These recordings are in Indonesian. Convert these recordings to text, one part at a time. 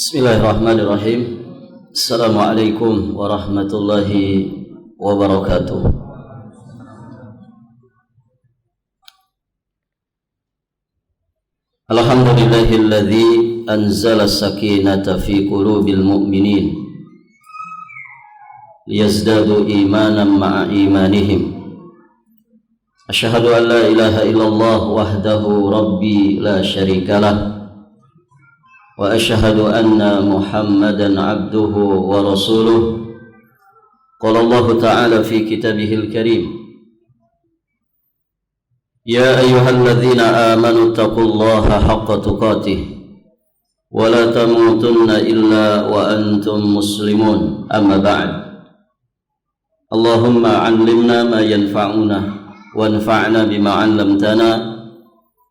Bismillahirrahmanirrahim. Assalamualaikum warahmatullahi wabarakatuh. Alhamdulillahilladzi anzala sakinata fi qulubil mu'minin liyazdadu imanan ma'a imanihim. Asyhadu an la ilaha illallah wahdahu rabbi la syarikalah wa asyhadu anna Muhammadan abduhu wa rasuluh. Qala Allah ta'ala fi kitabihil karim, ya ayyuhalladzina amanu taqullaha haqqa tuqatih wa la tamutunna illa wa antum muslimun, amma ba'd. Allahumma 'allimna ma yanfa'una wanfa'na bima 'allamtana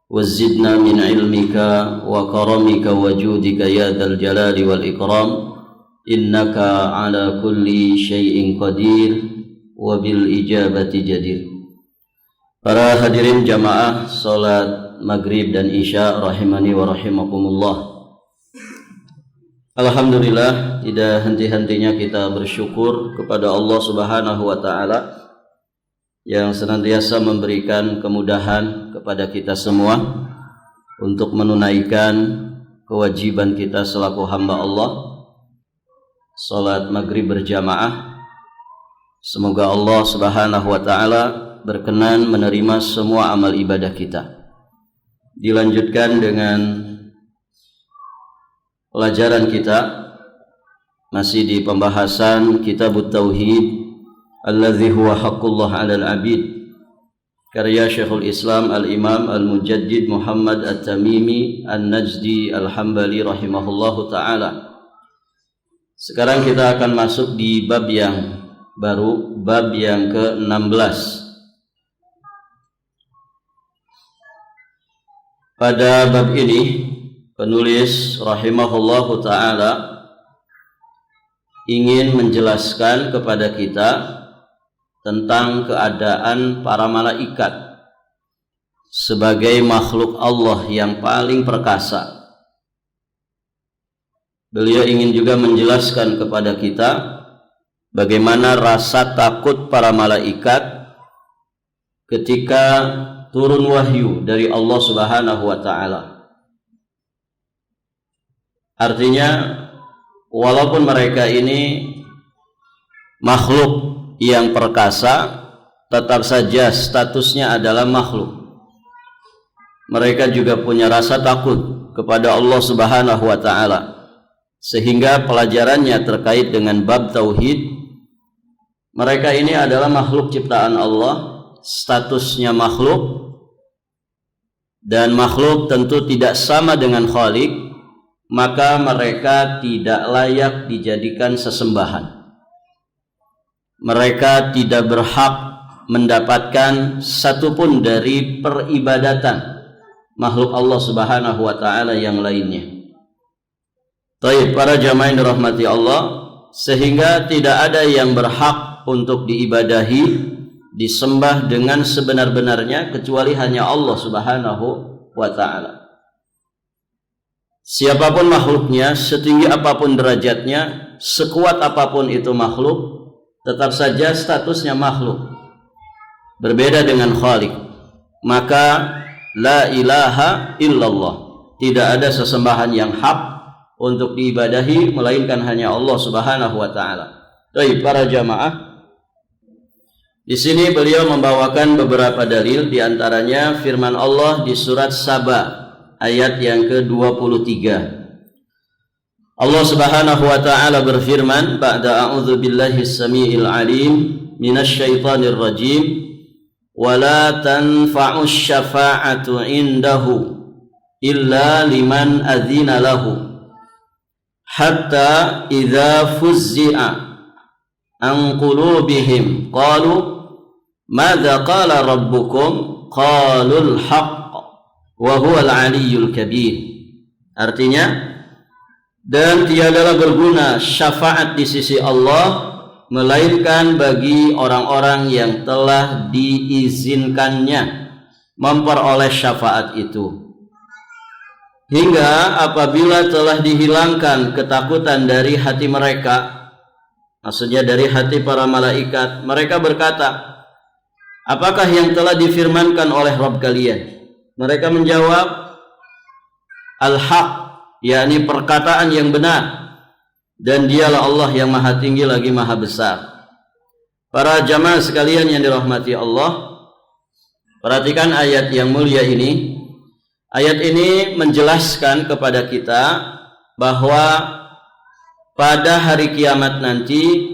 wazidna min ilmika wa karamika wa judika ya dzal jalali wal ikram, innaka ala kulli syai'in qadir wa bil ijabati jadir. Para hadirin jamaah salat maghrib dan isya rahimani wa rahimakumullah. Alhamdulillah, tidak henti-hentinya kita bersyukur kepada Allah Subhanahu wa taala yang senantiasa memberikan kemudahan kepada kita semua untuk menunaikan kewajiban kita selaku hamba Allah, salat maghrib berjamaah. Semoga Allah Subhanahu wa taala berkenan menerima semua amal ibadah kita. Dilanjutkan dengan pelajaran kita masih di pembahasan Kitabut Tauhid alladzi huwa haqqullah 'alal 'abid, karya Syekhul Islam Al-Imam Al-Mujaddid Muhammad At-Tamimi An-Najdi Al-Hambali rahimahullahu ta'ala. Sekarang kita akan masuk di bab yang baru, bab yang ke-16. Pada bab ini penulis rahimahullahu ta'ala ingin menjelaskan kepada kita tentang keadaan para malaikat sebagai makhluk Allah yang paling perkasa. Beliau ingin juga menjelaskan kepada kita bagaimana rasa takut para malaikat ketika turun wahyu dari Allah Subhanahu wa taala. Artinya, walaupun mereka ini makhluk yang perkasa, tetap saja statusnya adalah makhluk. Mereka juga punya rasa takut kepada Allah Subhanahu wa taala, sehingga pelajarannya terkait dengan bab tauhid. Mereka ini adalah makhluk ciptaan Allah, statusnya makhluk, dan makhluk tentu tidak sama dengan Khalik, maka mereka tidak layak dijadikan sesembahan. Mereka tidak berhak mendapatkan satupun dari peribadatan makhluk Allah Subhanahu wa taala yang lainnya. Baik, para jamaah yang dirahmati Allah, sehingga tidak ada yang berhak untuk diibadahi, disembah dengan sebenar-benarnya kecuali hanya Allah Subhanahu wa taala. Siapapun makhluknya, setinggi apapun derajatnya, sekuat apapun itu makhluk, tetap saja statusnya makhluk, berbeda dengan Khalik. Maka la ilaha illallah, tidak ada sesembahan yang hak untuk diibadahi melainkan hanya Allah Subhanahu wa taala. Baik, para jamaah, di sini beliau membawakan beberapa dalil, di antaranya firman Allah di surat Saba ayat yang ke-23. Allah Subhanahu wa taala berfirman, ba'da a'udzu billahi samiil alim minasy syaithanir rajim, wala tanfa'us syafa'atu indahu illa liman adzina lahu hatta idza fuzzi'a an qulubihim qalu madza qala rabbukum qalul haqq wa huwal aliyyul kabir. Artinya, dan tiadalah berguna syafaat di sisi Allah melainkan bagi orang-orang yang telah diizinkannya memperoleh syafaat itu. hingga apabila telah dihilangkan ketakutan dari hati mereka, maksudnya dari hati para malaikat, mereka berkata, apakah yang telah difirmankan oleh Rabb kalian? Mereka menjawab, al-haq, yakni perkataan yang benar, dan dialah Allah yang maha tinggi lagi maha besar. Para jamaah sekalian yang dirahmati Allah, perhatikan ayat yang mulia ini. Ayat ini menjelaskan kepada kita bahwa pada hari kiamat nanti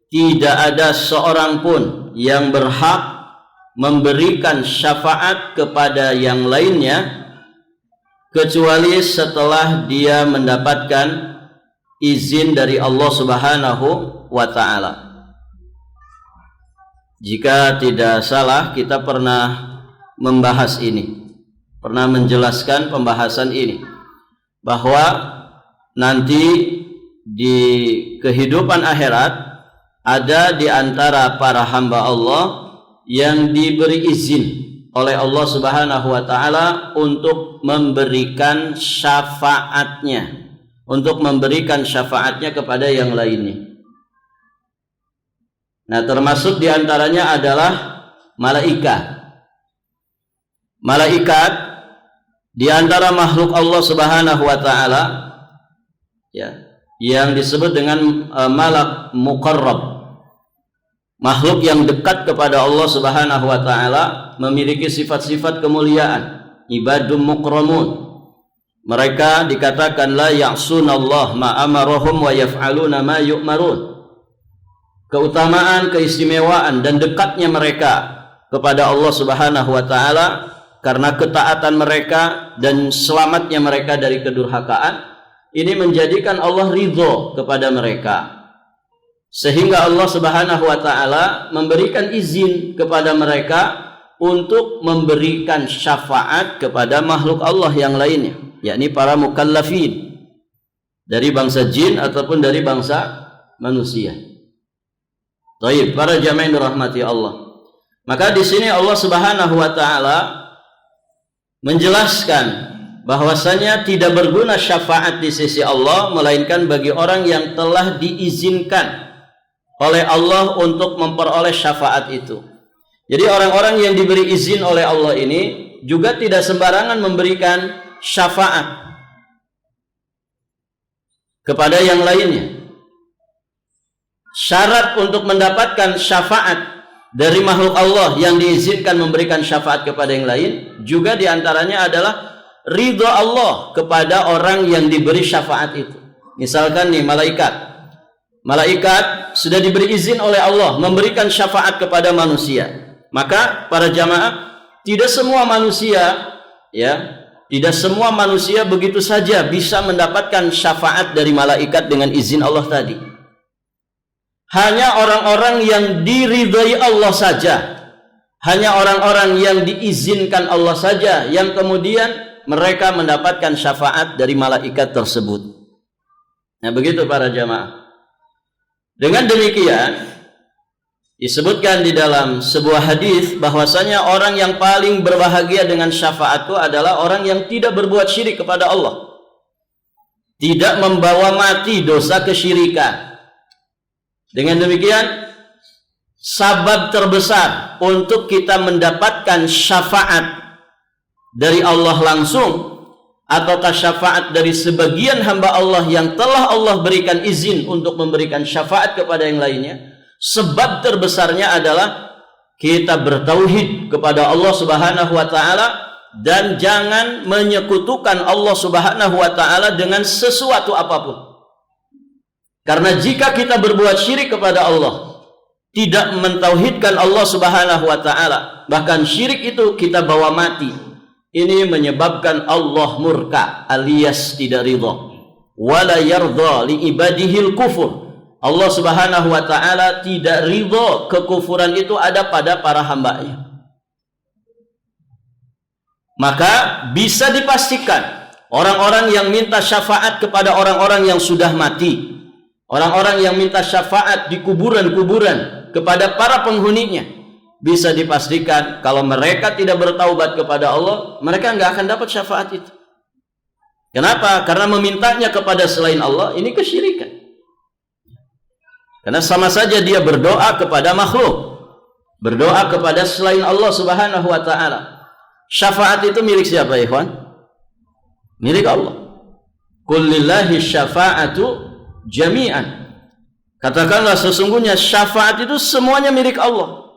tidak ada seorang pun yang berhak memberikan syafaat kepada yang lainnya kecuali setelah dia mendapatkan izin dari Allah Subhanahu wa ta'ala. Jika tidak salah, kita pernah membahas ini, pernah menjelaskan pembahasan ini, bahwa nanti di kehidupan akhirat ada di antara para hamba Allah yang diberi izin oleh Allah Subhanahu wa ta'ala untuk memberikan syafaatnya, kepada yang lainnya. Nah, termasuk di antaranya adalah malaikat. Malaikat di antara makhluk Allah Subhanahu wa ta'ala, ya, yang disebut dengan malak muqarrab, makhluk yang dekat kepada Allah Subhanahu wa ta'ala, memiliki sifat-sifat kemuliaan, ibadum mukramun. Mereka dikatakan la ya'sunallah ma amarahum wa yaf'aluna ma yu'marun. Keutamaan, keistimewaan dan dekatnya mereka kepada Allah Subhanahu wa ta'ala karena ketaatan mereka dan selamatnya mereka dari kedurhakaan, ini menjadikan Allah ridho kepada mereka, sehingga Allah Subhanahu wa ta'ala memberikan izin kepada mereka untuk memberikan syafaat kepada makhluk Allah yang lainnya, yakni para mukallafin dari bangsa jin ataupun dari bangsa manusia. Baik, para jamaah yang dirahmati Allah. Maka di sini Allah Subhanahu wa ta'ala menjelaskan bahwasanya tidak berguna syafaat di sisi Allah melainkan bagi orang yang telah diizinkan oleh Allah untuk memperoleh syafaat itu. Jadi orang-orang yang diberi izin oleh Allah ini juga tidak sembarangan memberikan syafaat kepada yang lainnya. Syarat untuk mendapatkan syafaat dari makhluk Allah yang diizinkan memberikan syafaat kepada yang lain juga diantaranya adalah ridho Allah kepada orang yang diberi syafaat itu. Misalkan nih, malaikat sudah diberi izin oleh Allah memberikan syafaat kepada manusia. Maka para jamaah, tidak semua manusia begitu saja bisa mendapatkan syafaat dari malaikat dengan izin Allah tadi. Hanya orang-orang yang diridhai Allah saja, hanya orang-orang yang diizinkan Allah saja yang kemudian mereka mendapatkan syafaat dari malaikat tersebut. Nah, begitu para jamaah. Dengan demikian disebutkan di dalam sebuah hadis bahwasanya orang yang paling berbahagia dengan syafaat itu adalah orang yang tidak berbuat syirik kepada Allah, tidak membawa mati dosa kesyirikan. Dengan demikian, sabab terbesar untuk kita mendapatkan syafaat dari Allah langsung ataukah syafaat dari sebagian hamba Allah yang telah Allah berikan izin untuk memberikan syafaat kepada yang lainnya, sebab terbesarnya adalah kita bertauhid kepada Allah Subhanahu wa ta'ala dan jangan menyekutukan Allah Subhanahu wa ta'ala dengan sesuatu apapun. Karena jika kita berbuat syirik kepada Allah, tidak mentauhidkan Allah Subhanahu wa ta'ala, bahkan syirik itu kita bawa mati, ini menyebabkan Allah murka alias tidak ridha. Wala yardha li ibadihil kufur. Allah Subhanahu wa ta'ala tidak ridha kekufuran itu ada pada para hambanya. Maka bisa dipastikan orang-orang yang minta syafaat kepada orang-orang yang sudah mati, orang-orang yang minta syafaat di kuburan-kuburan kepada para penghuninya, bisa dipastikan kalau mereka tidak bertaubat kepada Allah, mereka nggak akan dapat syafaat itu. Kenapa? Karena memintanya kepada selain Allah ini kesyirikan. Karena sama saja dia berdoa kepada makhluk, berdoa kepada selain Allah Subhanahu wa taala. Syafaat itu milik siapa, ikhwan? Milik Allah. Qul lillahi syafa'atu jami'an. Katakanlah sesungguhnya syafaat itu semuanya milik Allah.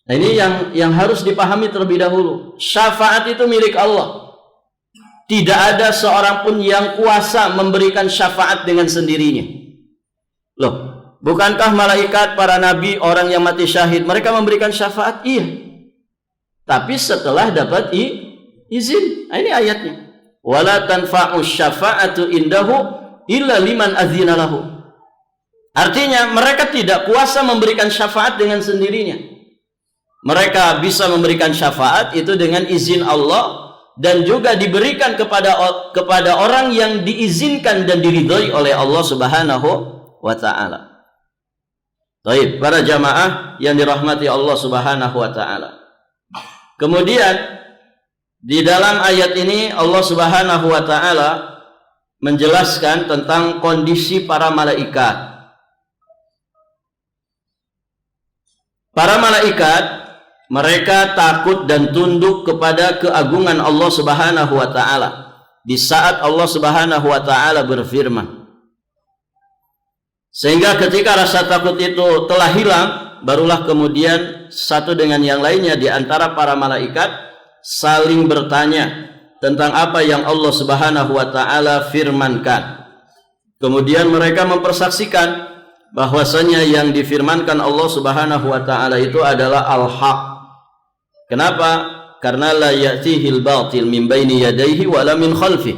Nah, ini yang harus dipahami terlebih dahulu. Syafaat itu milik Allah. Tidak ada seorang pun yang kuasa memberikan syafaat dengan sendirinya. Loh, bukankah malaikat, para nabi, orang yang mati syahid, mereka memberikan syafaat? Iya. Tapi setelah dapat izin. Nah, ini ayatnya. Wala tanfa'u syafa'atu indahu illa liman adzina lahu. Artinya mereka tidak kuasa memberikan syafaat dengan sendirinya. Mereka bisa memberikan syafaat itu dengan izin Allah, dan juga diberikan kepada orang yang diizinkan dan diridhoi oleh Allah Subhanahu wa taala. Baik, para jamaah yang dirahmati Allah Subhanahu wa taala. Kemudian di dalam ayat ini Allah Subhanahu wa taala menjelaskan tentang kondisi para malaikat. Para malaikat mereka takut dan tunduk kepada keagungan Allah Subhanahu wa taala di saat Allah Subhanahu wa taala berfirman. Sehingga ketika rasa takut itu telah hilang, barulah kemudian satu dengan yang lainnya di antara para malaikat saling bertanya tentang apa yang Allah Subhanahu wa taala firmankan. Kemudian mereka mempersaksikan bahwasanya yang difirmankan Allah Subhanahu wa taala itu adalah al-haq. Kenapa? Karena la ya'tihil batil min baini yadayhi wala min khalfih.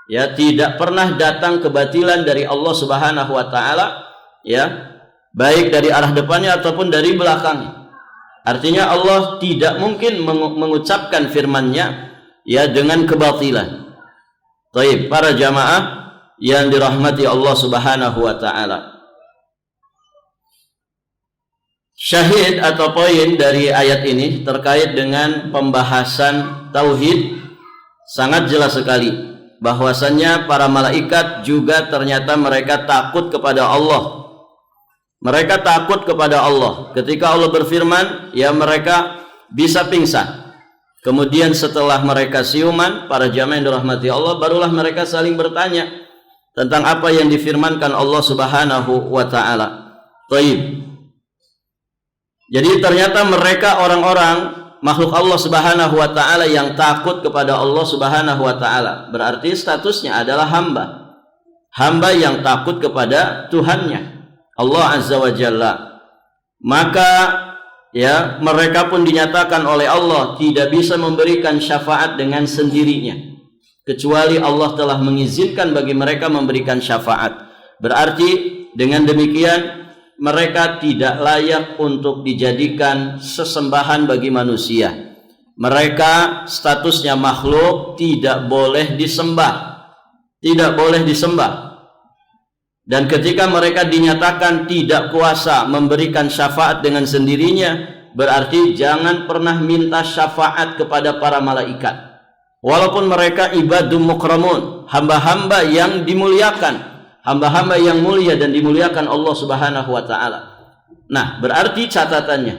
Ya, tidak pernah datang kebatilan dari Allah Subhanahu wa taala, ya, baik dari arah depannya ataupun dari belakangnya. Artinya Allah tidak mungkin mengucapkan firman-Nya ya dengan kebatilan. Baik, para jamaah yang dirahmati Allah Subhanahu wa taala. Syahid atau poin dari ayat ini terkait dengan pembahasan tauhid sangat jelas sekali bahwasannya para malaikat juga ternyata mereka takut kepada Allah. Mereka takut kepada Allah. Ketika Allah berfirman, ya mereka bisa pingsan. Kemudian setelah mereka siuman, para jamaah yang dirahmati Allah, barulah mereka saling bertanya tentang apa yang difirmankan Allah Subhanahu wa taala. Baik. Jadi ternyata mereka orang-orang makhluk Allah Subhanahu wa taala yang takut kepada Allah Subhanahu wa taala. Berarti statusnya adalah hamba. Hamba yang takut kepada Tuhannya, Allah Azza wa Jalla. Maka ya mereka pun dinyatakan oleh Allah tidak bisa memberikan syafaat dengan sendirinya, kecuali Allah telah mengizinkan bagi mereka memberikan syafaat. Berarti dengan demikian mereka tidak layak untuk dijadikan sesembahan bagi manusia. Mereka statusnya makhluk, tidak boleh disembah. Tidak boleh disembah. Dan ketika mereka dinyatakan tidak kuasa memberikan syafaat dengan sendirinya, berarti jangan pernah minta syafaat kepada para malaikat. Walaupun mereka ibadun mukramun, hamba-hamba yang dimuliakan, hamba-hamba yang mulia dan dimuliakan Allah Subhanahu wa taala. Nah, berarti catatannya,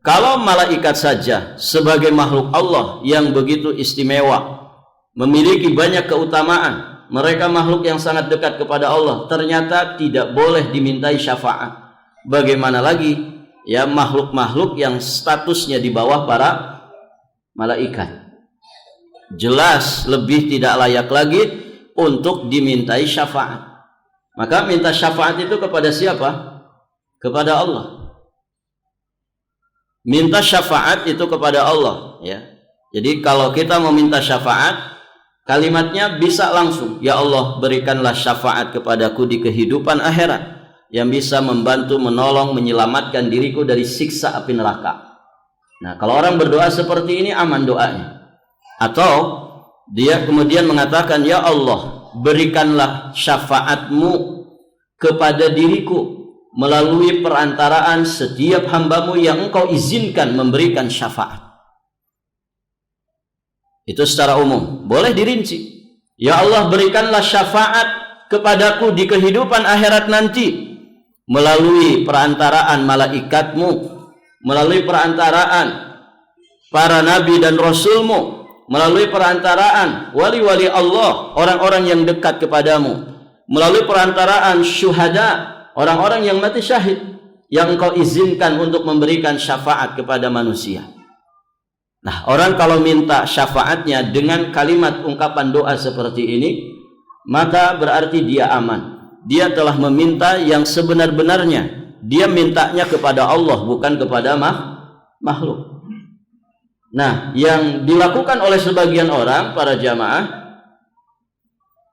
kalau malaikat saja sebagai makhluk Allah yang begitu istimewa, memiliki banyak keutamaan, mereka makhluk yang sangat dekat kepada Allah, ternyata tidak boleh dimintai syafaat. Bagaimana lagi ya makhluk-makhluk yang statusnya di bawah para malaikat? Jelas lebih tidak layak lagi untuk dimintai syafaat. Maka minta syafaat itu kepada siapa? Kepada Allah. Minta syafaat itu kepada Allah, ya. Jadi kalau kita mau minta syafaat, kalimatnya bisa langsung, ya Allah berikanlah syafaat kepadaku di kehidupan akhirat yang bisa membantu, menolong, menyelamatkan diriku dari siksa api neraka. Nah, kalau orang berdoa seperti ini aman doanya. Atau dia kemudian mengatakan, ya Allah berikanlah syafaatmu kepada diriku melalui perantaraan setiap hambamu yang engkau izinkan memberikan syafaat. Itu secara umum. Boleh dirinci. Ya Allah, berikanlah syafaat kepadaku di kehidupan akhirat nanti melalui perantaraan malaikatmu, melalui perantaraan para nabi dan rasulmu, melalui perantaraan wali-wali Allah, orang-orang yang dekat kepadamu, melalui perantaraan syuhada, orang-orang yang mati syahid, yang engkau izinkan untuk memberikan syafaat kepada manusia. Nah, orang kalau minta syafaatnya dengan kalimat ungkapan doa seperti ini, maka berarti dia aman. Dia telah meminta yang sebenar-benarnya. Dia mintanya kepada Allah, bukan kepada makhluk. Nah, yang dilakukan oleh sebagian orang, para jamaah,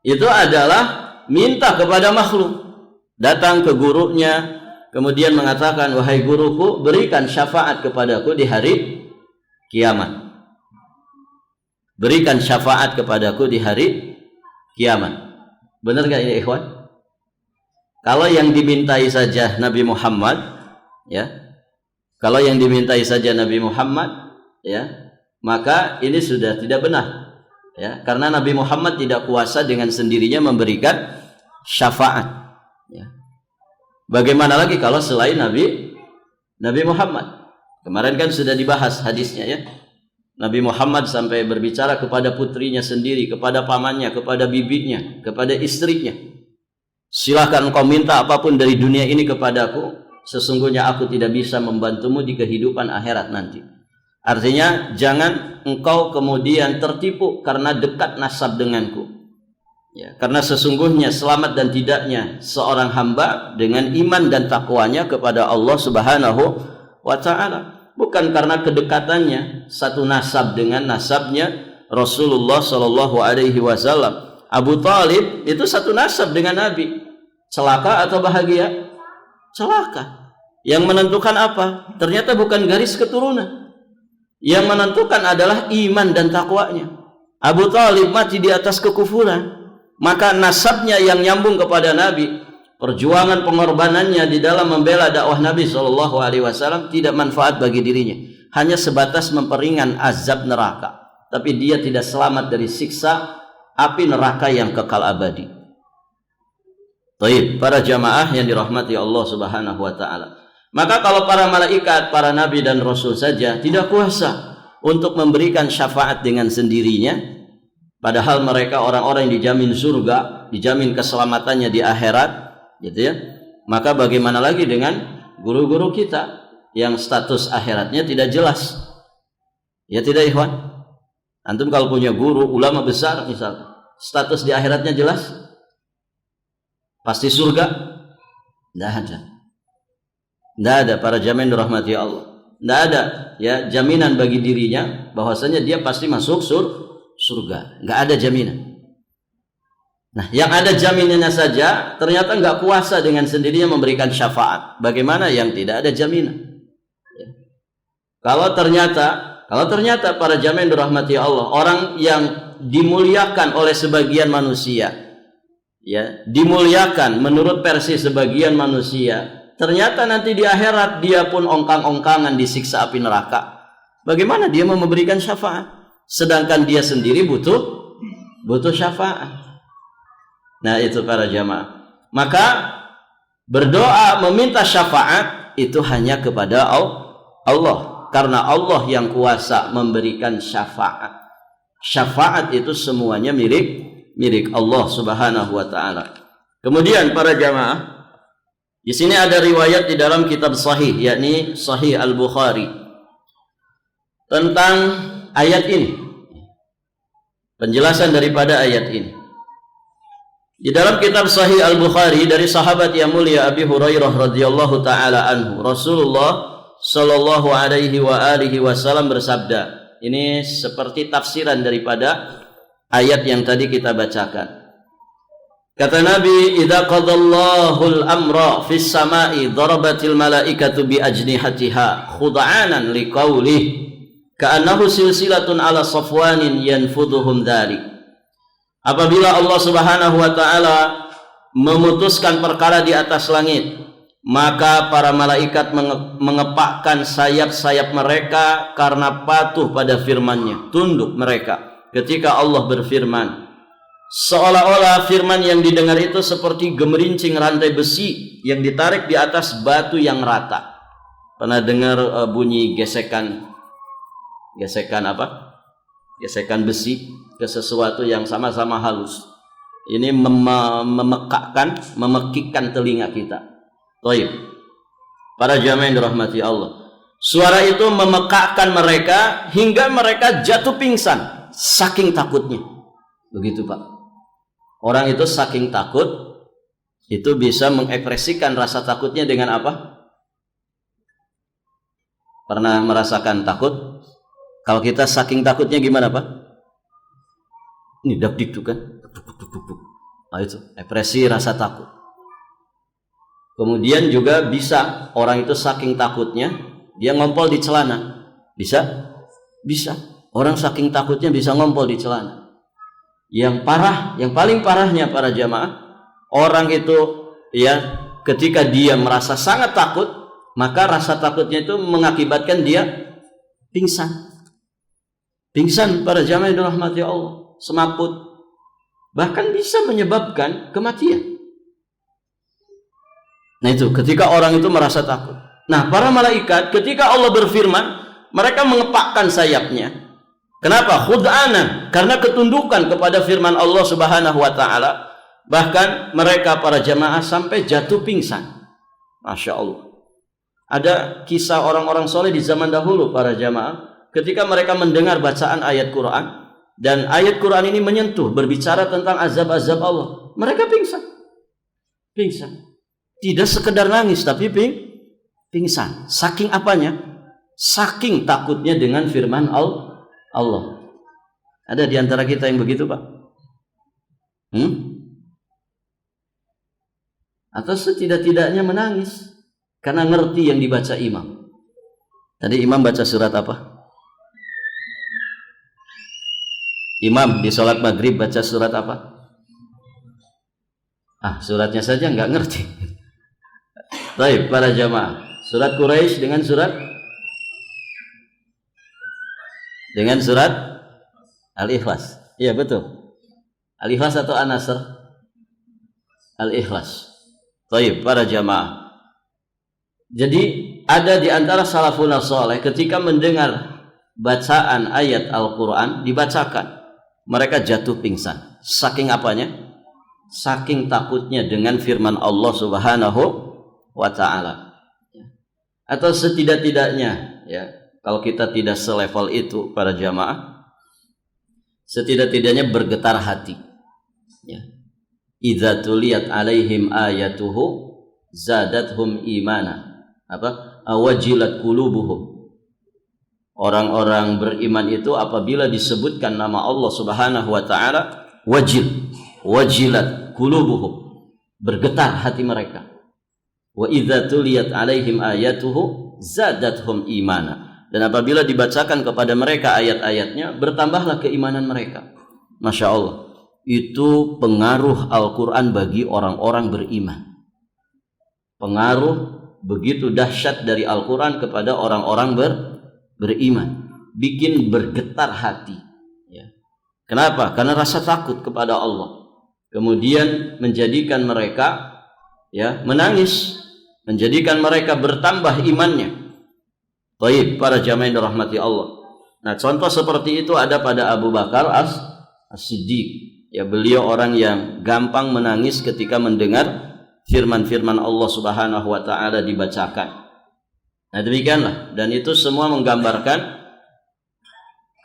itu adalah minta kepada makhluk. Datang ke gurunya, kemudian mengatakan, wahai guruku, berikan syafaat kepadaku di hari kiamat. Berikan syafaat kepadaku di hari kiamat. Benar gak ini ikhwan? Kalau yang dimintai saja Nabi Muhammad, ya, kalau yang dimintai saja Nabi Muhammad, ya, maka ini sudah tidak benar, ya, karena Nabi Muhammad tidak kuasa dengan sendirinya memberikan syafaat, ya. Bagaimana lagi kalau selain Nabi Muhammad? Kemarin kan sudah dibahas hadisnya, ya. Nabi Muhammad sampai berbicara kepada putrinya sendiri, kepada pamannya, kepada bibinya, kepada istrinya. Silakan engkau minta apapun dari dunia ini kepadaku, sesungguhnya aku tidak bisa membantumu di kehidupan akhirat nanti. Artinya jangan engkau kemudian tertipu karena dekat nasab denganku, ya, karena sesungguhnya selamat dan tidaknya seorang hamba dengan iman dan takwanya kepada Allah Subhanahu wa ta'ala bukan karena kedekatannya satu nasab dengan nasabnya Rasulullah Shallallahu Alaihi Wasallam. Abu Talib itu satu nasab dengan Nabi. Celaka atau bahagia? Celaka. Yang menentukan apa? Ternyata bukan garis keturunan. Yang menentukan adalah iman dan takwanya. Abu Talib mati di atas kekufuran, maka nasabnya yang nyambung kepada Nabi, perjuangan pengorbanannya di dalam membela dakwah Nabi Shallallahu Alaihi Wasallam tidak manfaat bagi dirinya, hanya sebatas memperingan azab neraka, tapi dia tidak selamat dari siksa api neraka yang kekal abadi. Baik, para jamaah yang dirahmati Allah Subhanahu wa taala. Maka kalau para malaikat, para nabi dan rasul saja tidak kuasa untuk memberikan syafaat dengan sendirinya, padahal mereka orang-orang yang dijamin surga, dijamin keselamatannya di akhirat, gitu ya. Maka bagaimana lagi dengan guru-guru kita yang status akhiratnya tidak jelas? Ya tidak, ikhwan? Antum kalau punya guru, ulama besar misalnya, status di akhiratnya jelas? Pasti surga? Tidak ada. Tidak ada, para jamaah dirahmati Allah. Tidak ada ya jaminan bagi dirinya bahwasanya dia pasti masuk surga. Nggak ada jaminan. Nah, yang ada jaminannya saja ternyata nggak kuasa dengan sendirinya memberikan syafaat. Bagaimana yang tidak ada jaminan? Ya. Kalau ternyata para jamaah dirahmati Allah, orang yang dimuliakan oleh sebagian manusia, ya, dimuliakan menurut versi sebagian manusia, ternyata nanti di akhirat dia pun ongkang-ongkangan disiksa api neraka. Bagaimana dia mau memberikan syafaat sedangkan dia sendiri butuh syafaat? Nah, itu para jamaah. Maka berdoa meminta syafaat itu hanya kepada Allah, karena Allah yang kuasa memberikan syafaat. Syafaat itu semuanya milik Allah Subhanahu wa taala. Kemudian para jamaah, di sini ada riwayat di dalam kitab sahih, yakni Sahih Al-Bukhari, tentang ayat ini. Penjelasan daripada ayat ini. Di dalam kitab Sahih Al-Bukhari dari sahabat yang mulia Abi Hurairah radhiyallahu taala anhu, Rasulullah sallallahu alaihi wasallam bersabda. Ini seperti tafsiran daripada ayat yang tadi kita bacakan. Kata Nabi, "Idza qadallahu al-amra fis sama'i darabatil malaikatu bi ajnihatiha khud'anan liqaulih ka'annahu silsilatun ala safwanin yanfudhuhum dzalik." Apabila Allah Subhanahu wa taala memutuskan perkara di atas langit, maka para malaikat mengepakkan sayap-sayap mereka karena patuh pada firman-Nya, tunduk mereka ketika Allah berfirman, Seolah-olah firman yang didengar itu seperti gemerincing rantai besi yang ditarik di atas batu yang rata. Pernah dengar bunyi gesekan apa? Gesekan besi ke sesuatu yang sama-sama halus. Ini memekikkan telinga kita. Baik. Para jamaah yang dirahmati Allah. Suara itu memekakkan mereka hingga mereka jatuh pingsan saking takutnya. Begitu, Pak. Orang itu saking takut itu bisa mengekspresikan rasa takutnya dengan apa? Pernah merasakan takut? Kalau kita saking takutnya gimana, Pak? Ini dak-dik tuh kan? Nah, itu ekspresi rasa takut. Kemudian juga bisa orang itu saking takutnya dia ngompol di celana. Bisa? Bisa. Orang saking takutnya bisa ngompol di celana. Yang parah, yang paling parahnya para jamaah, orang itu ya ketika dia merasa sangat takut, maka rasa takutnya itu mengakibatkan dia pingsan. Pingsan para jamaah yang dirahmati Allah, semaput. Bahkan bisa menyebabkan kematian. Nah itu ketika orang itu merasa takut. Nah, para malaikat ketika Allah berfirman, mereka mengepakkan sayapnya. Kenapa? Khud'anan, karena ketundukan kepada firman Allah Subhanahu wa taala. Bahkan mereka para jamaah sampai jatuh pingsan. Masya Allah. Ada kisah orang-orang soleh di zaman dahulu para jamaah, ketika mereka mendengar bacaan ayat Quran, dan ayat Quran ini menyentuh berbicara tentang azab-azab Allah, mereka pingsan. Pingsan. Tidak sekedar nangis tapi pingsan. Saking apanya? Saking takutnya dengan firman Allah. Ada di antara kita yang begitu, Pak? Atau setidak-tidaknya menangis karena ngerti yang dibaca imam. Tadi imam baca surat apa? Imam di sholat maghrib baca surat apa? Suratnya saja nggak ngerti. Baik, para jamaah, surat Quraisy dengan surat Al-Ikhlas. Iya betul. Al-Ikhlas atau An-Nasr? Al-Ikhlas. Baik, para jamaah. Jadi ada di antara salafun saleh ketika mendengar bacaan ayat Al-Quran dibacakan, mereka jatuh pingsan. Saking apanya? Saking takutnya dengan firman Allah Subhanahu wa ta'ala. Atau setidak-tidaknya ya, kalau kita tidak selevel itu para jamaah, setidak-tidaknya bergetar hati ya. Idza tuliyat alaihim ayatuhu zadathum imana. Awajilat qulubuhum. Orang-orang beriman itu apabila disebutkan nama Allah Subhanahu wa taala, wajilat qulubuhum, bergetar hati mereka. Wa idza tuliyat alaihim ayatuhu zadathum imana. Dan apabila dibacakan kepada mereka ayat-ayatnya, bertambahlah keimanan mereka. Masya Allah. Itu pengaruh Al-Quran bagi orang-orang beriman. Pengaruh begitu dahsyat dari Al-Quran kepada orang-orang beriman. Bikin bergetar hati. Ya. Kenapa? Karena rasa takut kepada Allah. Kemudian menjadikan mereka ya menangis. Menjadikan mereka bertambah imannya. Baik, para jamaah yang dirahmati Allah. Nah, contoh seperti itu ada pada Abu Bakar As-Siddiq. Ya, beliau orang yang gampang menangis ketika mendengar firman-firman Allah Subhanahu wa taala dibacakan. Nah, demikianlah, dan itu semua menggambarkan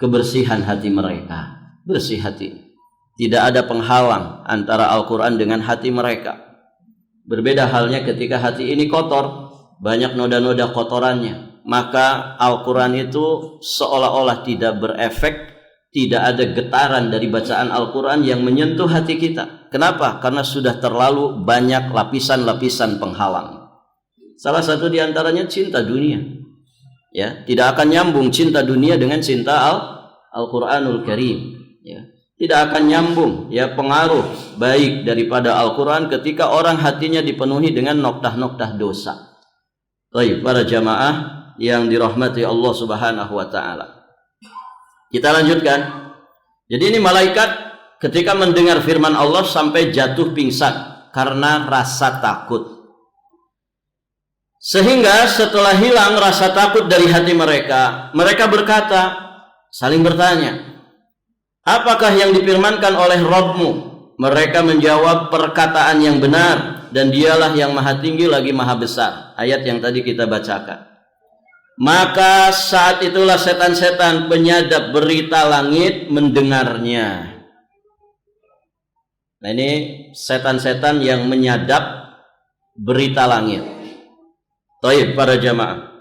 kebersihan hati mereka. Bersih hati. Tidak ada penghalang antara Al-Quran dengan hati mereka. Berbeda halnya ketika hati ini kotor, banyak noda-noda kotorannya. Maka Al-Quran itu seolah-olah tidak berefek, tidak ada getaran dari bacaan Al-Quran yang menyentuh hati kita. Kenapa? Karena sudah terlalu banyak lapisan-lapisan penghalang. Salah satu di antaranya cinta dunia. Ya, tidak akan nyambung cinta dunia dengan cinta Al-Quranul Karim. Ya, tidak akan nyambung ya pengaruh baik daripada Al-Quran ketika orang hatinya dipenuhi dengan noktah-noktah dosa. Baik, para jamaah yang dirahmati Allah Subhanahu wa taala. Kita lanjutkan. Jadi ini malaikat ketika mendengar firman Allah sampai jatuh pingsan karena rasa takut. Sehingga setelah hilang rasa takut dari hati mereka, mereka berkata, saling bertanya, apakah yang difirmankan oleh Rabb-Mu? Mereka menjawab, perkataan yang benar, dan dialah yang maha tinggi lagi maha besar. Ayat yang tadi kita bacakan. Maka saat itulah setan-setan penyadap berita langit mendengarnya. Nah, ini setan-setan yang menyadap berita langit. Taib para jamaah.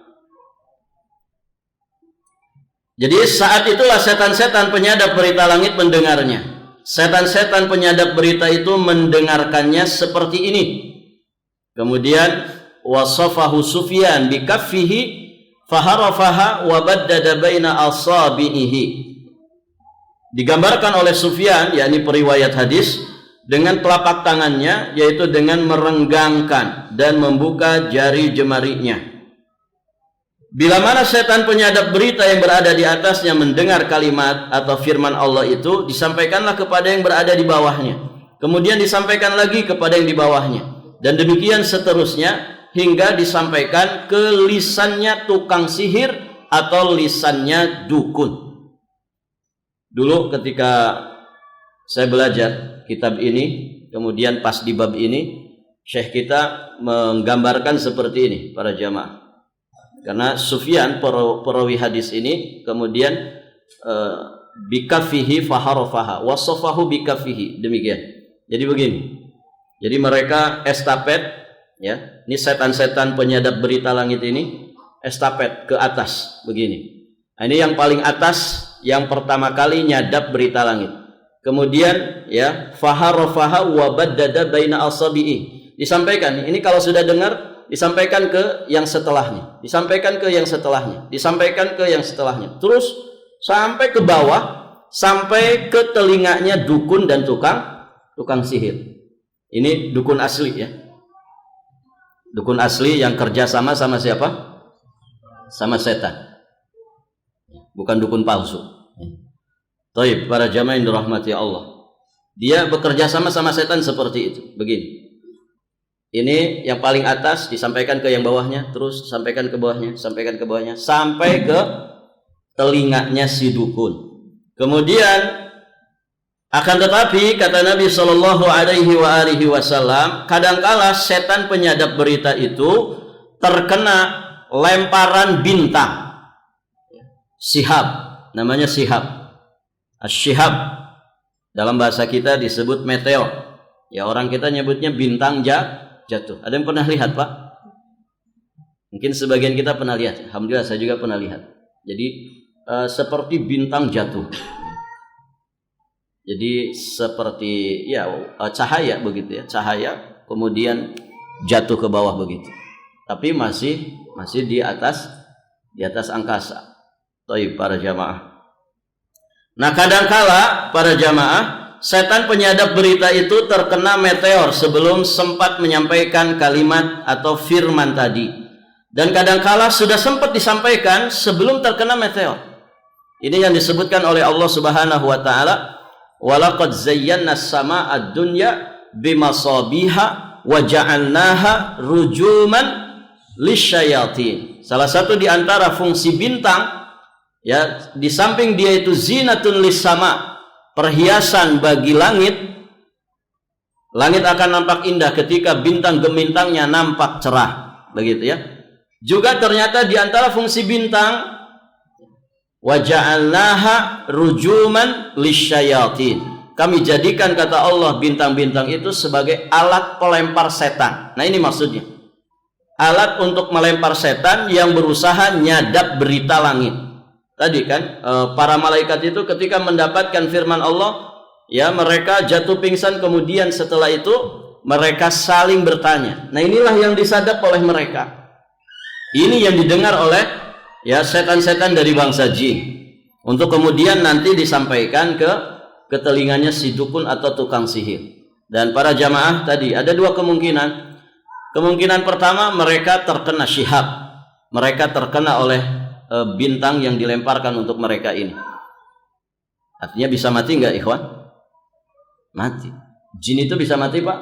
Jadi saat itulah setan-setan penyadap berita langit mendengarnya. Setan-setan penyadap berita itu mendengarkannya seperti ini. Kemudian wasafahu Sufyan bikaffihi faharafaha wa baddada baina asabihi. Digambarkan oleh Sufyan, yakni periwayat hadis, dengan telapak tangannya, yaitu dengan merenggangkan dan membuka jari jemarinya. Bila mana setan penyadap berita yang berada di atasnya mendengar kalimat atau firman Allah itu, disampaikanlah kepada yang berada di bawahnya. Kemudian disampaikan lagi kepada yang di bawahnya. Dan demikian seterusnya hingga disampaikan ke lisannya tukang sihir atau lisannya dukun. Dulu ketika saya belajar kitab ini, kemudian pas di bab ini, syekh kita menggambarkan seperti ini para jamaah. Karena Sufyan perawi hadis ini kemudian bikafihi faharafaha wasafahu bikafihi, demikian. Jadi begini. Jadi mereka estafet, ya. Ini setan-setan penyadap berita langit ini estafet ke atas begini. Nah, ini yang paling atas yang pertama kali nyadap berita langit. Kemudian ya faharafaha wa baddada baina asabi'i. Disampaikan. Ini kalau sudah dengar disampaikan ke yang setelahnya, disampaikan ke yang setelahnya, disampaikan ke yang setelahnya, terus sampai ke bawah, sampai ke telinganya dukun dan tukang sihir. Ini dukun asli ya, dukun asli yang kerja sama siapa? Sama setan, bukan dukun palsu. Taib para jamaah yang dirahmati Allah, dia bekerja sama setan seperti itu. Begini. Ini yang paling atas disampaikan ke yang bawahnya, terus sampaikan ke bawahnya, sampaikan ke bawahnya, sampai ke telinganya si dukun. Kemudian akan tetapi kata Nabi Shallallahu Alaihi Wasallam, kadangkala setan penyadap berita itu terkena lemparan bintang, sihab, namanya sihab. As-syihab dalam bahasa kita disebut meteor. Ya, orang kita nyebutnya bintang jatuh. Ada yang pernah lihat, Pak? Mungkin sebagian kita pernah lihat. Alhamdulillah saya juga pernah lihat. Jadi seperti bintang jatuh. Jadi seperti ya cahaya begitu ya, cahaya kemudian jatuh ke bawah begitu. Tapi masih di atas angkasa. Taib para jamaah. Nah, kadangkala para jamaah setan penyadap berita itu terkena meteor sebelum sempat menyampaikan kalimat atau firman tadi. Dan kadangkala sudah sempat disampaikan sebelum terkena meteor. Ini yang disebutkan oleh Allah Subhanahu wa taala, "Walaqad zayyana as-samaa'a ad-dunya bimasabiha wa ja'alnaha rujuman lisyayatin." Salah satu di antara fungsi bintang ya, di samping dia itu zinatun lis-sama', perhiasan bagi langit. Langit akan nampak indah ketika bintang gemintangnya nampak cerah, begitu ya. Juga ternyata di antara fungsi bintang, wa ja'alnaha rujuman lisyayatin. Kami jadikan, kata Allah, bintang-bintang itu sebagai alat pelempar setan. Nah, ini maksudnya. Alat untuk melempar setan yang berusaha nyadap berita langit. Tadi kan para malaikat itu ketika mendapatkan firman Allah, ya mereka jatuh pingsan, kemudian setelah itu mereka saling bertanya. Nah, inilah yang disadap oleh mereka. Ini yang didengar oleh ya setan-setan dari bangsa jin. Untuk kemudian nanti disampaikan ke telinganya si dukun atau tukang sihir. Dan para jamaah tadi ada dua kemungkinan. Kemungkinan pertama, mereka terkena syihab. Mereka terkena oleh bintang yang dilemparkan untuk mereka ini. Artinya bisa mati enggak, ikhwan? Mati. Jin itu bisa mati, Pak?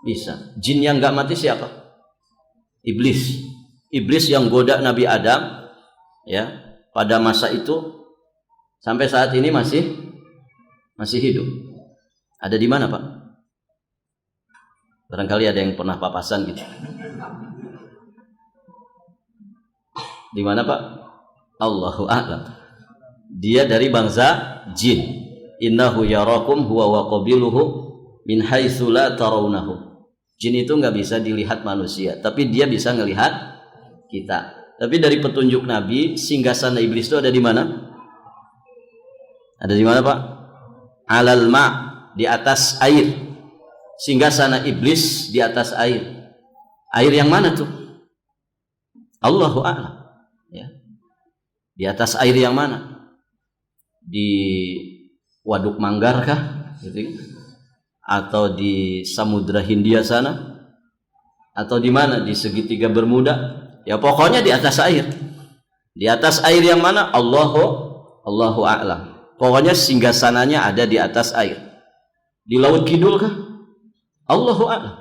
Bisa. Jin yang nggak mati siapa? Iblis. Iblis yang goda Nabi Adam, ya, pada masa itu sampai saat ini masih hidup. Ada di mana, Pak? Barangkali ada yang pernah papasan gitu. Di mana, Pak? Allahu a'lam. Dia dari bangsa jin. Innahu yarakum huwa wa qabiluhu min haitsu la tarawnahu. Jin itu nggak bisa dilihat manusia, tapi dia bisa ngelihat kita. Tapi dari petunjuk Nabi, singgasana iblis itu ada di mana? Ada di mana, Pak? Alal ma', di atas air. Singgasana iblis di atas air. Air yang mana tuh? Allahu a'lam. Ya. Di atas air yang mana? Di Waduk Manggar kah? Gitu. Atau di Samudra Hindia sana? Atau di mana? Di segitiga Bermuda? Ya pokoknya di atas air. Di atas air yang mana? Allahu a'lam. Pokoknya singgasananya ada di atas air. Di Laut Kidul kah? Allahu a'lam.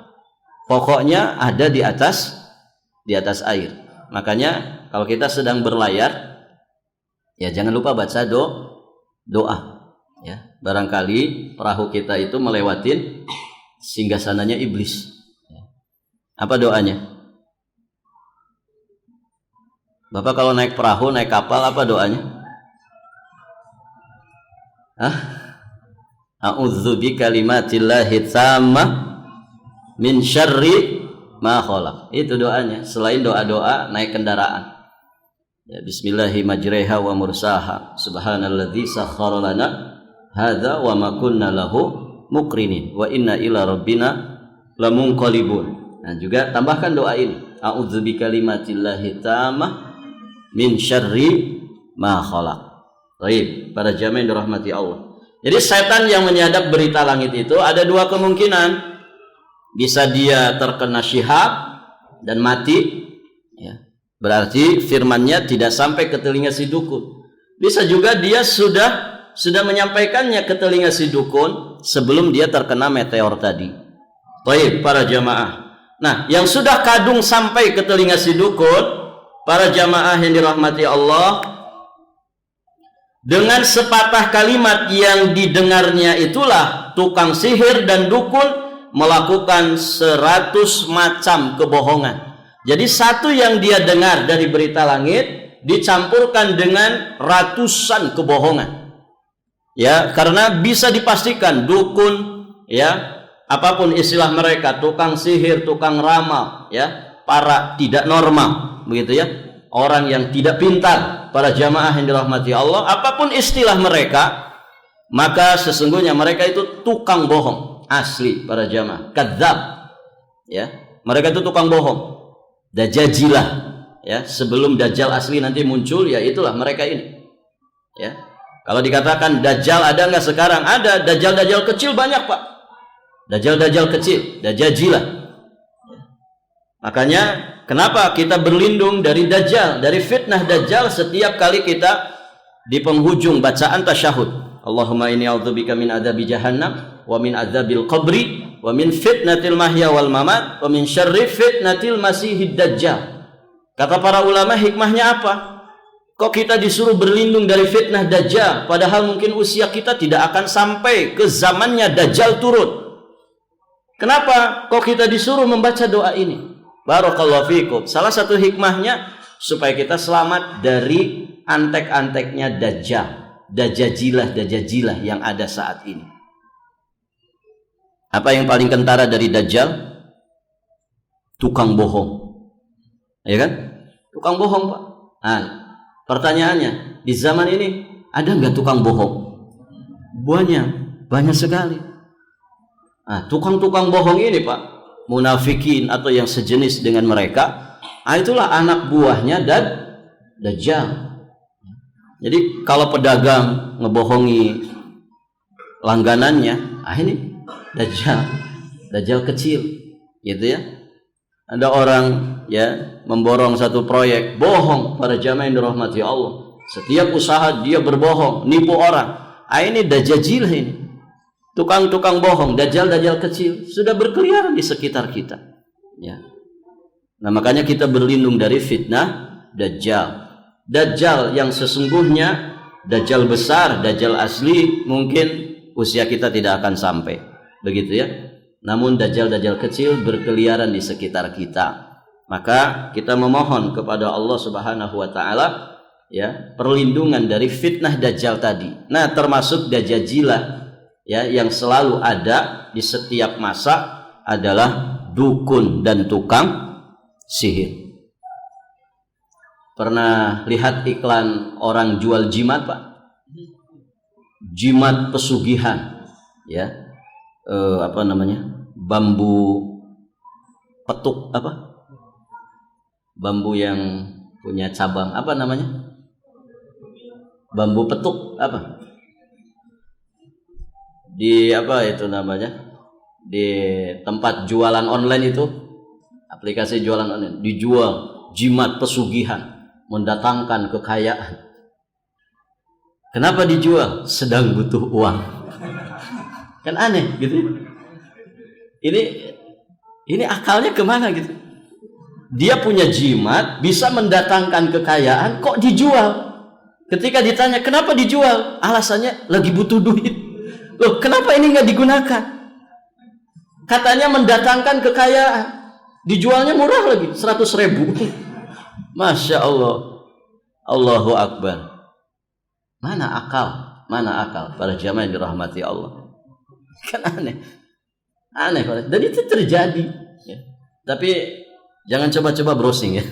Pokoknya ada di atas air. Makanya kalau kita sedang berlayar, ya jangan lupa baca doa. Ya, barangkali perahu kita itu melewatin singgasananya iblis. Apa doanya? Bapak kalau naik perahu, naik kapal, apa doanya? A'udzu bikalimatillahi tammah min syarri ma khalaq. Itu doanya. Selain doa-doa naik kendaraan. Ya, bismillahi majreha wa mursaha. Subhanalladzi sakhkhara lana hadza wa ma kunna lahu muqrinin wa inna ila rabbina lamunqalibun. Nah, juga tambahkan doa ini. A'udzu bikalimatillahi tammah min syarri ma khalaq. Baik, para jamaah yang dirahmati Allah. Jadi setan yang menyadap berita langit itu ada dua kemungkinan. Bisa dia terkena syihab dan mati, ya. Berarti firmannya tidak sampai ke telinga si dukun. Bisa juga dia sudah menyampaikannya ke telinga si dukun sebelum dia terkena meteor tadi. Baik, para jamaah. Nah, yang sudah kadung sampai ke telinga si dukun, para jamaah yang dirahmati Allah, dengan sepatah kalimat yang didengarnya itulah tukang sihir dan dukun melakukan 100 macam kebohongan. Jadi satu yang dia dengar dari berita langit dicampurkan dengan ratusan kebohongan. Ya, karena bisa dipastikan dukun, ya, apapun istilah mereka, tukang sihir, tukang ramal, ya, para tidak normal, begitu ya, orang yang tidak pintar, para jamaah yang dirahmati Allah, apapun istilah mereka, maka sesungguhnya mereka itu tukang bohong, asli para jamaah, kadzab, ya, mereka itu tukang bohong, dajajilah, ya, sebelum dajjal asli nanti muncul, ya itulah mereka ini, ya. Kalau dikatakan dajjal ada nggak sekarang? Ada. Dajjal kecil banyak, Pak. Dajjal kecil, dajajilah. Makanya kenapa kita berlindung dari dajjal, dari fitnah dajjal setiap kali kita di penghujung bacaan tasyahud. Allahumma inni a'udzubika min adzabi jahannam wa min adzabil qabri wa min fitnatil mahya wal mamat wa min syarri fitnatil masihid dajjal. Kata para ulama, hikmahnya apa? Kok kita disuruh berlindung dari fitnah dajjal, padahal mungkin usia kita tidak akan sampai ke zamannya dajjal turun. Kenapa kok kita disuruh membaca doa ini? Barakallahu fikum. Salah satu hikmahnya supaya kita selamat dari antek-anteknya dajjal, dajajilah yang ada saat ini. Apa yang paling kentara dari dajjal? Tukang bohong. Ya kan? Tukang bohong, Pak. Nah, pertanyaannya, di zaman ini ada nggak tukang bohong? Banyak sekali. Nah, tukang-tukang bohong ini, Pak, munafikin atau yang sejenis dengan mereka, itulah anak buahnya dan dajjal. Jadi kalau pedagang ngebohongi langganannya, ini dajjal kecil, gitu ya. Ada orang, ya, memborong satu proyek, bohong, para jamaah yang dirahmati Allah. Setiap usaha dia berbohong, nipu orang. Ini dajajilah ini. tukang-tukang bohong, dajjal-dajjal kecil sudah berkeliaran di sekitar kita. Ya. Nah, makanya kita berlindung dari fitnah dajjal. Dajjal yang sesungguhnya, dajjal besar, dajjal asli, mungkin usia kita tidak akan sampai. Begitu ya. Namun dajjal-dajjal kecil berkeliaran di sekitar kita. Maka kita memohon kepada Allah Subhanahu wa taala ya, perlindungan dari fitnah dajjal tadi. Nah, termasuk dajajilah ya yang selalu ada di setiap masa adalah dukun dan tukang sihir. Pernah lihat iklan orang jual jimat, Pak? Jimat pesugihan ya. Apa namanya? Bambu petuk apa? Bambu yang punya cabang apa namanya? Bambu petuk apa? Di apa itu namanya? Di tempat jualan online itu, aplikasi jualan online, dijual jimat pesugihan, mendatangkan kekayaan. Kenapa dijual? Sedang butuh uang. Kan aneh gitu. Ini akalnya kemana gitu? Dia punya jimat bisa mendatangkan kekayaan, kok dijual? Ketika ditanya kenapa dijual, alasannya lagi butuh duit. Loh, kenapa ini nggak digunakan? Katanya mendatangkan kekayaan, dijualnya murah lagi, 100.000. Masya Allah, Allahu Akbar. Mana akal? Mana akal? Para jamaah yang dirahmati Allah. Kan aneh, dan itu terjadi. Ya. Tapi jangan coba-coba browsing ya.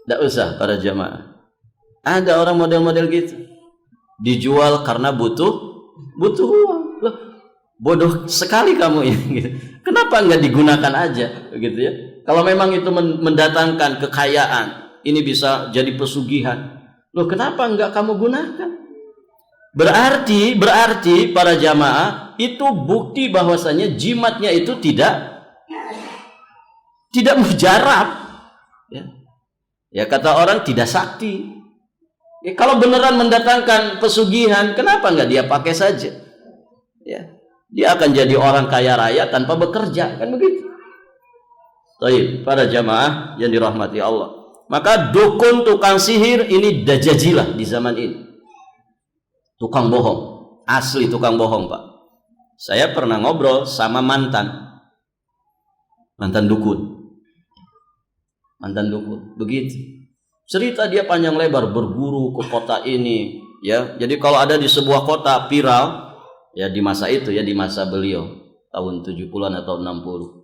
Tidak usah para jamaah. Ada orang model-model gitu, dijual karena butuh uang. Loh, bodoh sekali kamu ini. Gitu. Kenapa nggak digunakan aja, begitu ya? Kalau memang itu mendatangkan kekayaan, ini bisa jadi pesugihan. Loh, kenapa nggak kamu gunakan? Berarti para jamaah itu bukti bahwasanya jimatnya itu tidak mujarab. Ya kata orang tidak sakti. Ya, kalau beneran mendatangkan pesugihan, kenapa nggak dia pakai saja? Ya, dia akan jadi orang kaya raya tanpa bekerja, kan begitu? Baik, para jamaah yang dirahmati Allah. Maka dukun, tukang sihir ini dajajilah di zaman ini. Tukang bohong, asli tukang bohong, Pak. Saya pernah ngobrol sama mantan dukun. Mantan dukun, begitu. Cerita dia panjang lebar, berguru ke kota ini, ya. Jadi kalau ada di sebuah kota viral, ya di masa itu ya, di masa beliau tahun 70-an atau 60.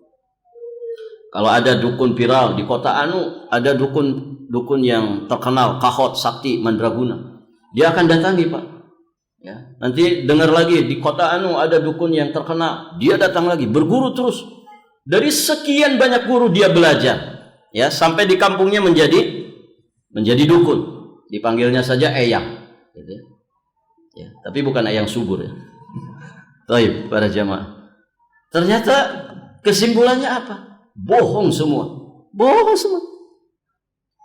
Kalau ada dukun viral di kota anu, ada dukun yang terkenal, Kahot, Sakti, Mandraguna, dia akan datangi, Pak. Ya, nanti dengar lagi di kota anu ada dukun yang terkenal, dia datang lagi, berguru terus. Dari sekian banyak guru dia belajar, ya, sampai di kampungnya menjadi dukun. Dipanggilnya saja Eyang, gitu ya. Ya, tapi bukan Eyang subur ya. Baik, para jamaah. Ternyata kesimpulannya apa? Bohong semua.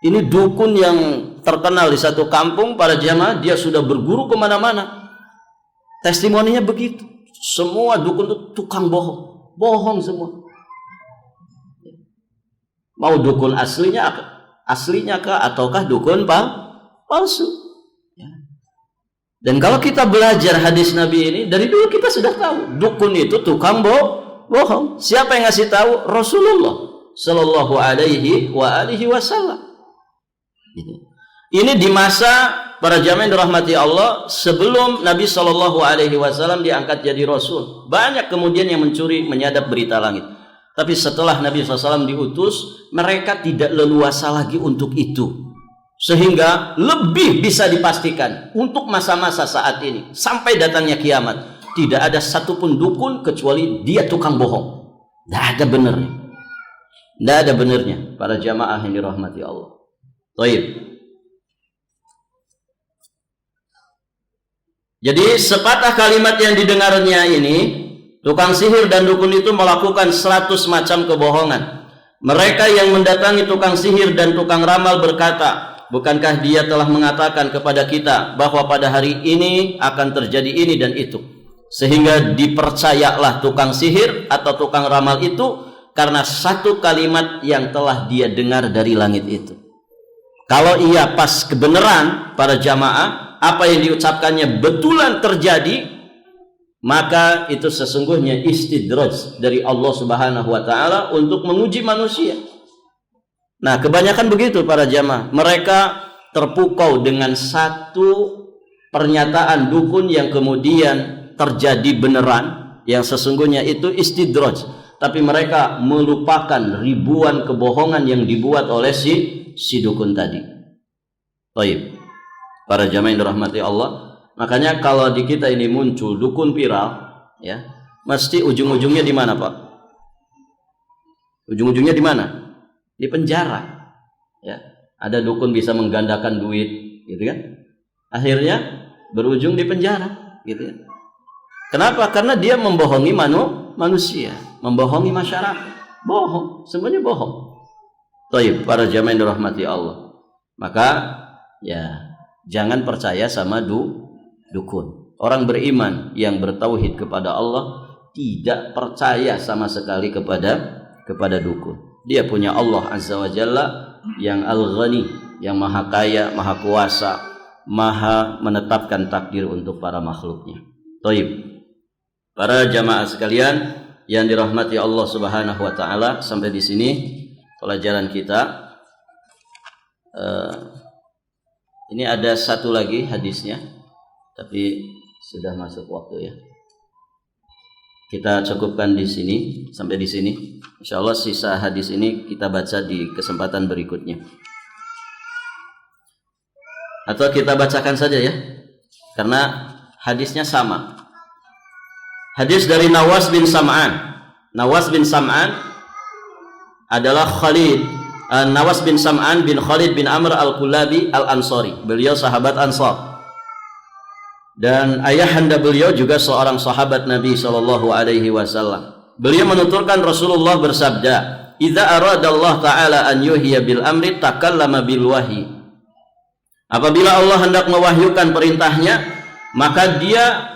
Ini dukun yang terkenal di satu kampung, para jamaah, dia sudah berguru kemana-mana. Testimoninya begitu. Semua dukun itu tukang bohong semua. Mau dukun aslinya kah ataukah dukun palsu? Ya. Dan kalau kita belajar hadis Nabi ini, dari dulu kita sudah tahu dukun itu tukang bohong. Siapa yang ngasih tahu? Rasulullah Sallallahu Alaihi Wasallam. Ini di masa para jamaah yang dirahmati Allah, sebelum Nabi Sallallahu Alaihi Wasallam diangkat jadi Rasul, banyak kemudian yang menyadap berita langit. Tapi setelah Nabi SAW diutus, mereka tidak leluasa lagi untuk itu, sehingga lebih bisa dipastikan untuk masa-masa saat ini sampai datangnya kiamat, tidak ada satupun dukun kecuali dia tukang bohong. Tidak ada benernya para jamaah yang dirahmati Allah. Baik. Jadi sepatah kalimat yang didengarnya ini, tukang sihir dan dukun itu melakukan 100 macam kebohongan. Mereka yang mendatangi tukang sihir dan tukang ramal berkata, bukankah dia telah mengatakan kepada kita bahwa pada hari ini akan terjadi ini dan itu? sehingga dipercayalah tukang sihir atau tukang ramal itu karena satu kalimat yang telah dia dengar dari langit itu. Kalau ia pas kebenaran para jamaah, apa yang diucapkannya betulan terjadi, maka itu sesungguhnya istidraj dari Allah Subhanahu wa taala untuk menguji manusia. Nah, kebanyakan begitu para jamaah. Mereka terpukau dengan satu pernyataan dukun yang kemudian terjadi beneran, yang sesungguhnya itu istidraj, tapi mereka melupakan ribuan kebohongan yang dibuat oleh si dukun tadi. Baik, para jamaah yang dirahmati Allah, makanya kalau di kita ini muncul dukun viral, ya, mesti ujung-ujungnya di mana, Pak? Ujung-ujungnya di mana? Di penjara. Ya, ada dukun bisa menggandakan duit, gitu kan? Akhirnya berujung di penjara, gitu ya. Kenapa? Karena dia membohongi manusia, membohongi masyarakat. Bohong, semuanya bohong. Baik, para jamaah yang dirahmati Allah. Maka ya, jangan percaya sama dukun. Orang beriman yang bertauhid kepada Allah tidak percaya sama sekali kepada dukun. Dia punya Allah Azza wa Jalla yang Al-Ghani, yang maha kaya, maha kuasa, maha menetapkan takdir untuk para makhluknya. Baik. Para jamaah sekalian yang dirahmati Allah Subhanahu wa taala, sampai di sini pelajaran kita. Ini ada satu lagi hadisnya, tapi sudah masuk waktu ya. Kita cukupkan di sini, sampai di sini. Insyaallah sisa hadis ini kita baca di kesempatan berikutnya. Atau kita bacakan saja ya, karena hadisnya sama. Hadis dari Nawas bin Sam'an. Nawas bin Sam'an adalah Nawas bin Sam'an bin Khalid bin Amr al-Kullabi al-Ansari. Beliau sahabat Ansar. Dan ayahanda beliau juga seorang sahabat Nabi sallallahu alaihi wasallam. Beliau menuturkan Rasulullah bersabda, "Idza arada Allah taala an yuhyiya bil amri takallama bil wahyi." Apabila Allah hendak mewahyukan perintahnya, maka dia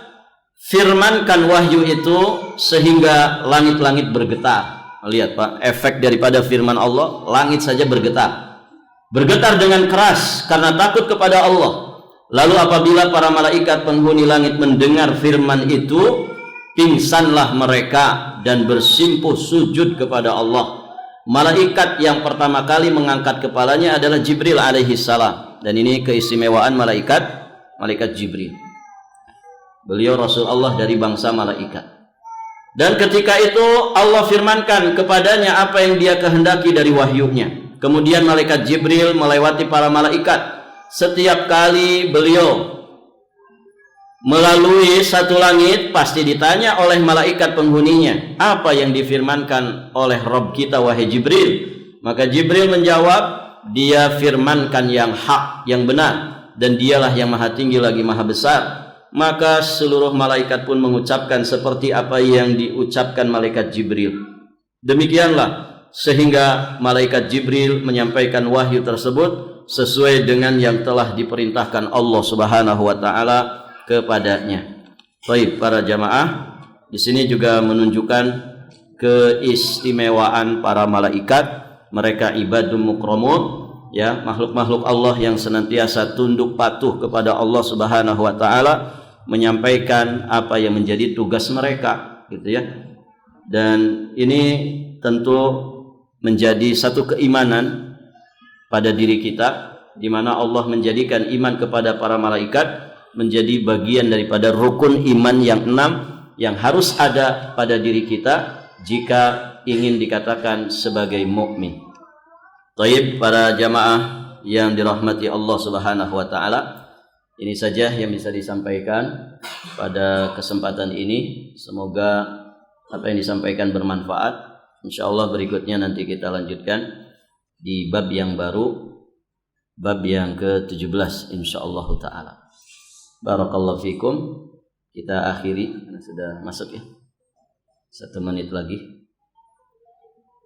firmankan wahyu itu sehingga langit-langit bergetar. Lihat Pak, efek daripada firman Allah, langit saja bergetar. Bergetar dengan keras karena takut kepada Allah. Lalu apabila para malaikat penghuni langit mendengar firman itu, pingsanlah mereka dan bersimpuh sujud kepada Allah. Malaikat yang pertama kali mengangkat kepalanya adalah Jibril alaihi salam. Dan ini keistimewaan malaikat Jibril. Beliau Rasul Allah dari bangsa malaikat. Dan ketika itu Allah firmankan kepadanya apa yang dia kehendaki dari wahyunya. Kemudian malaikat Jibril melewati para malaikat. Setiap kali beliau melalui satu langit, pasti ditanya oleh malaikat penghuninya, apa yang difirmankan oleh Rabb kita wahai Jibril? Maka Jibril menjawab, dia firmankan yang hak, yang benar, dan dialah yang maha tinggi lagi maha besar. Maka seluruh malaikat pun mengucapkan seperti apa yang diucapkan malaikat Jibril. Demikianlah sehingga malaikat Jibril menyampaikan wahyu tersebut sesuai dengan yang telah diperintahkan Allah Subhanahu wa taala kepadanya. Baik para jamaah, di sini juga menunjukkan keistimewaan para malaikat. Mereka ibadun mukramun, ya, makhluk-makhluk Allah yang senantiasa tunduk patuh kepada Allah Subhanahu wa taala, menyampaikan apa yang menjadi tugas mereka, gitu ya. Dan ini tentu menjadi satu keimanan pada diri kita, di mana Allah menjadikan iman kepada para malaikat menjadi bagian daripada rukun iman yang 6 yang harus ada pada diri kita jika ingin dikatakan sebagai mukmin. Baik para jamaah yang dirahmati Allah Subhanahu wa taala, ini saja yang bisa disampaikan pada kesempatan ini. Semoga apa yang disampaikan bermanfaat. Insyaallah berikutnya nanti kita lanjutkan di bab yang baru, bab yang ke-17 insyaallah taala. Barakallahu fikum. Kita akhiri, sudah masuk ya, 1 menit lagi.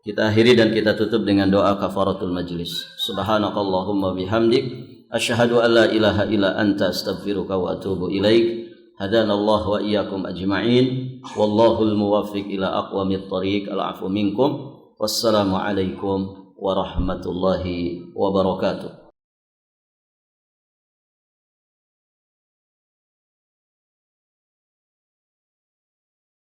Kita akhiri dan kita tutup dengan doa kafaratul majlis. Subhanakallahumma bihamdik, asyhadu an la ilaha illa anta astaghfiruka wa atubu ilaik. hadanallahu wa iyyakum ajma'in, wallahul muwaffiq ila aqwamit thariq, al-'afwu minkum, wassalamu alaikum warahmatullahi wabarakatuh.